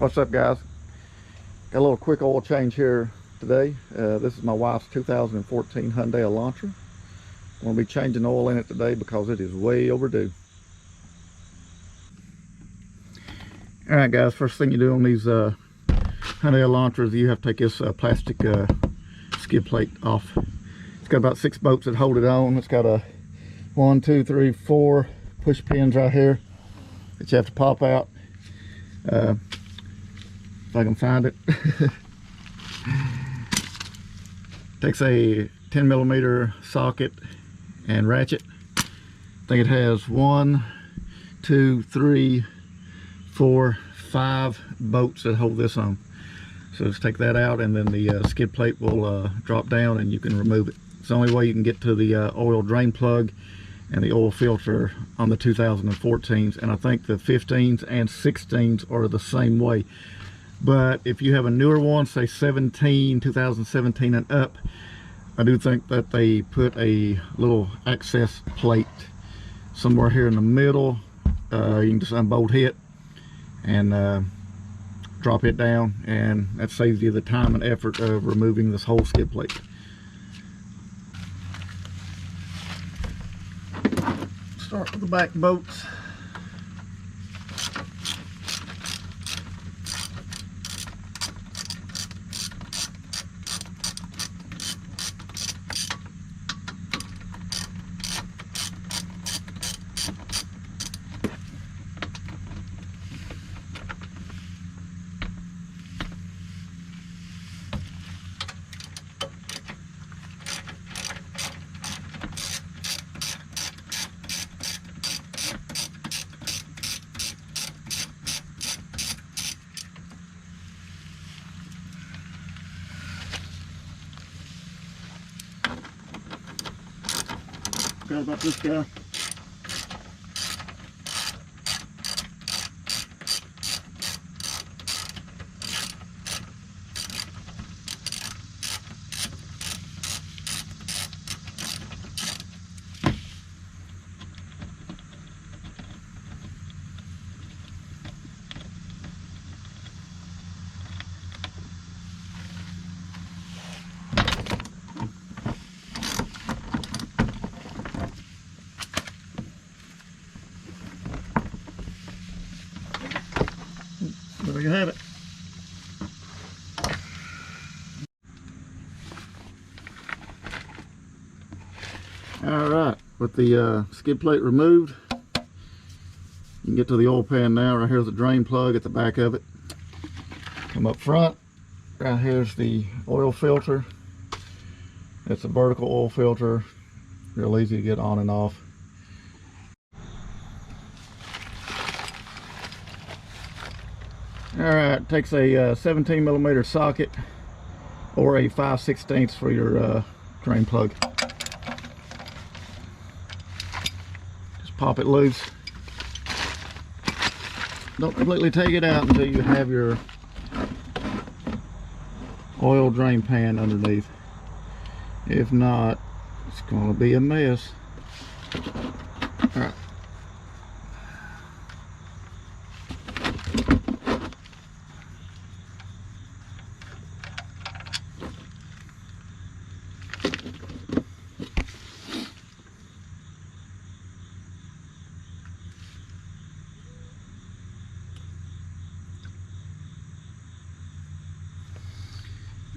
What's up, guys? Got a little quick oil change here today. This is my wife's 2014 Hyundai Elantra. I'm going to be changing oil in it today because it is way overdue. Alright guys, first thing you do on these Hyundai Elantras, you have to take this plastic skid plate off. It's got about 6 bolts that hold it on. It's got a 1, 2, 3, 4 push pins right here that you have to pop out. If I can find it. Takes a 10mm socket and ratchet. I think it has 1, 2, 3, 4, 5 bolts that hold this on. So just take that out, and then the skid plate will drop down and you can remove it. It's the only way you can get to the oil drain plug and the oil filter on the 2014s, and I think the 15s and 16s are the same way. But if you have a newer one, say 2017 and up, I do think that they put a little access plate somewhere here in the middle. You can just unbolt it and drop it down, and that saves you the time and effort of removing this whole skid plate. Start with the back bolts. Forgot about this guy. There you have it. Alright, with the skid plate removed, you can get to the oil pan now. Right here's the drain plug at the back of it. Come up front, right here's the oil filter. It's a vertical oil filter, real easy to get on and off. Alright, takes a 17mm socket or a 5/16 for your drain plug. Just pop it loose. Don't completely take it out until you have your oil drain pan underneath. If not, it's going to be a mess. Alright.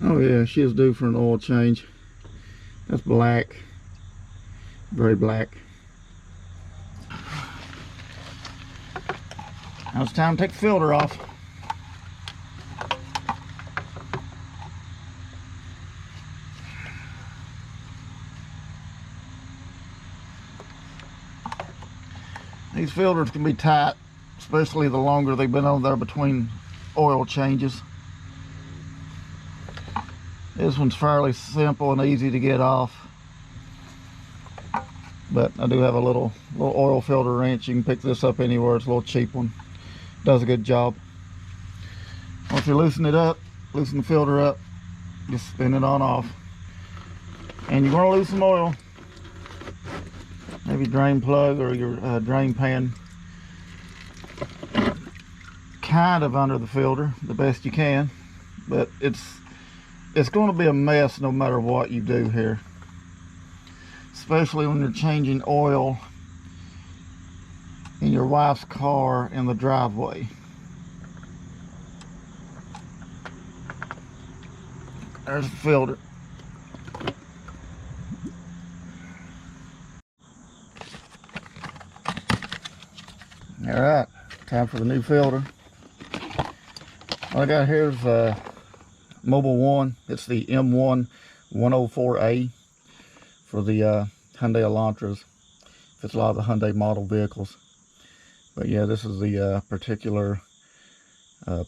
Oh yeah, she is due for an oil change. That's black, very black. Now it's time to take the filter off. These filters can be tight, especially the longer they've been on there between oil changes. This one's fairly simple and easy to get off, but I do have a little oil filter wrench. You can pick this up anywhere. It's a little cheap one. Does a good job. Once you loosen it up, loosen the filter up, just spin it on off, and you're going to lose some oil. Maybe drain plug or your drain pan kind of under the filter the best you can, but it's going to be a mess no matter what you do here, especially when you're changing oil in your wife's car in the driveway. There's the filter. All right, time for the new filter. What I got here is Mobile One. It's the M1 104A for the Hyundai Elantras. It's a lot of the Hyundai model vehicles. But yeah, this is the particular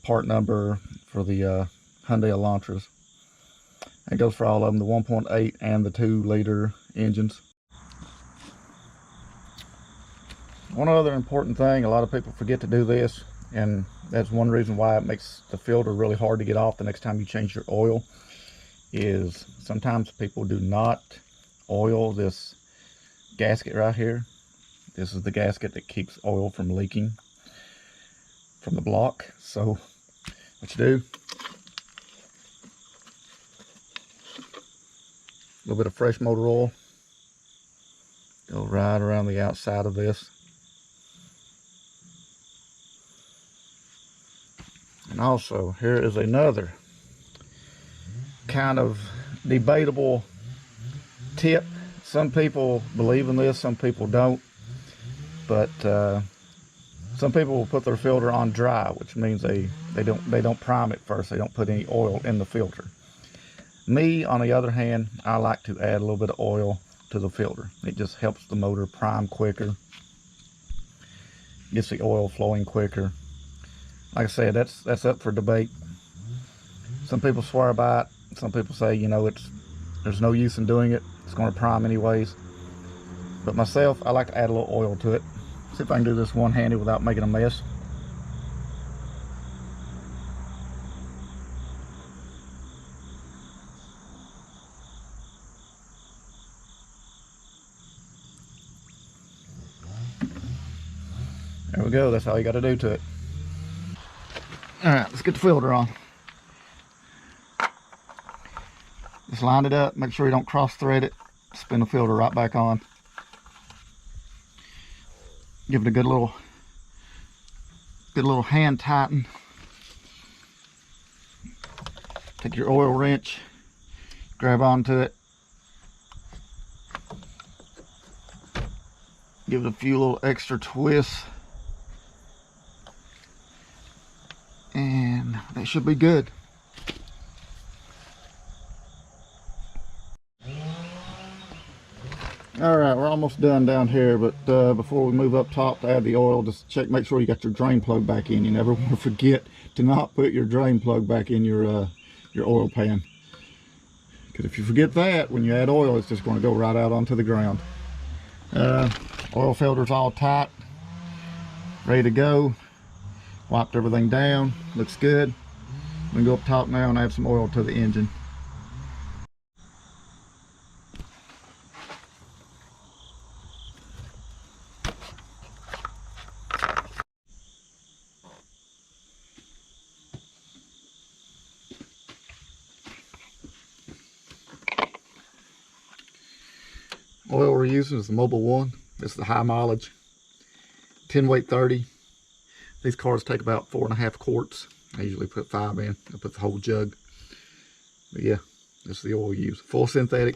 part number for the Hyundai Elantras. It goes for all of them, the 1.8 and the 2-liter engines. One other important thing, a lot of people forget to do this, and that's one reason why it makes the filter really hard to get off the next time you change your oil, is sometimes people do not oil this gasket right here. This is the gasket that keeps oil from leaking from the block. So what you do, a little bit of fresh motor oil, go right around the outside of this. And also, here is another kind of debatable tip. Some people believe in this, some people don't. But some people will put their filter on dry, which means they don't prime it first. They don't put any oil in the filter. Me, on the other hand, I like to add a little bit of oil to the filter. It just helps the motor prime quicker, gets the oil flowing quicker. Like I said, that's up for debate. Some people swear by it. Some people say, you know, there's no use in doing it. It's going to prime anyways. But myself, I like to add a little oil to it. See if I can do this one-handed without making a mess. There we go. That's all you got to do to it. All right, let's get the filter on. Just line it up. Make sure you don't cross-thread it. Spin the filter right back on. Give it a good little hand tighten. Take your oil wrench, grab onto it. Give it a few little extra twists. And that should be good. All right, we're almost done down here, but before we move up top to add the oil, just check, make sure you got your drain plug back in. You never want to forget to not put your drain plug back in your oil pan, because if you forget that, when you add oil, it's just going to go right out onto the ground. Oil filter's all tight, ready to go. Wiped everything down, looks good. We can go up top now and add some oil to the engine. Oil we're using is the Mobile One. It's the high mileage, 10 weight 30. These cars take about 4.5 quarts. I usually put 5 in. I put the whole jug. But yeah, this is the oil we use. Full synthetic.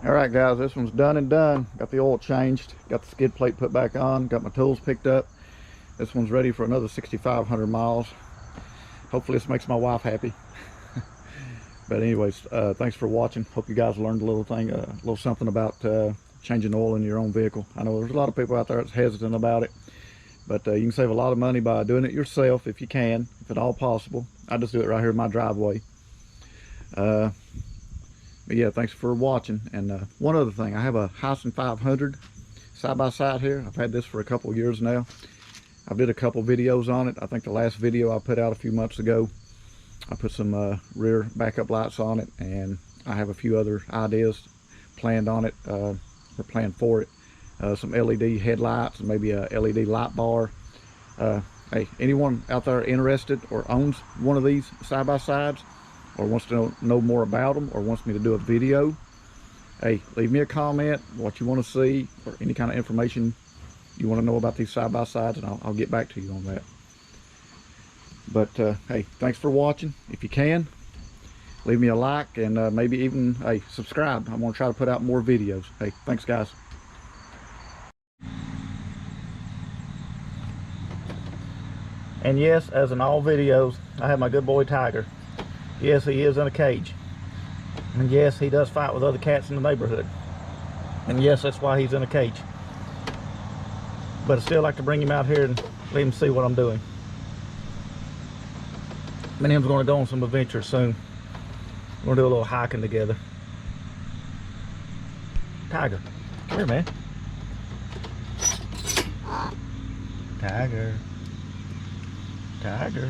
All right, guys, this one's done and done. Got the oil changed, got the skid plate put back on, got my tools picked up. This one's ready for another 6,500 miles. Hopefully this makes my wife happy. But anyways, thanks for watching. Hope you guys learned a little something about changing oil in your own vehicle. I know there's a lot of people out there that's hesitant about it, but you can save a lot of money by doing it yourself if you can, if at all possible. I just do it right here in my driveway. But yeah, thanks for watching. And one other thing, I have a Hyundai 500 side-by-side here. I've had this for a couple years now. I did a couple videos on it. I think the last video I put out a few months ago, I put some rear backup lights on it, and I have a few other ideas planned on it, or planned for it. Some LED headlights and maybe a LED light bar. Hey, anyone out there interested or owns one of these side-by-sides, or wants to know more about them, or wants me to do a video, hey, leave me a comment what you want to see, or any kind of information you want to know about these side-by-sides, and I'll get back to you on that. But hey, thanks for watching. If you can, leave me a like, and maybe even, hey, subscribe. I'm going to try to put out more videos. Hey, thanks, guys. And yes, as in all videos, I have my good boy Tiger. Yes, he is in a cage. And yes, he does fight with other cats in the neighborhood. And yes, that's why he's in a cage. But I still like to bring him out here and let him see what I'm doing. Me and him's going to go on some adventures soon. We're going to do a little hiking together. Tiger, come here, man. Tiger. Tiger.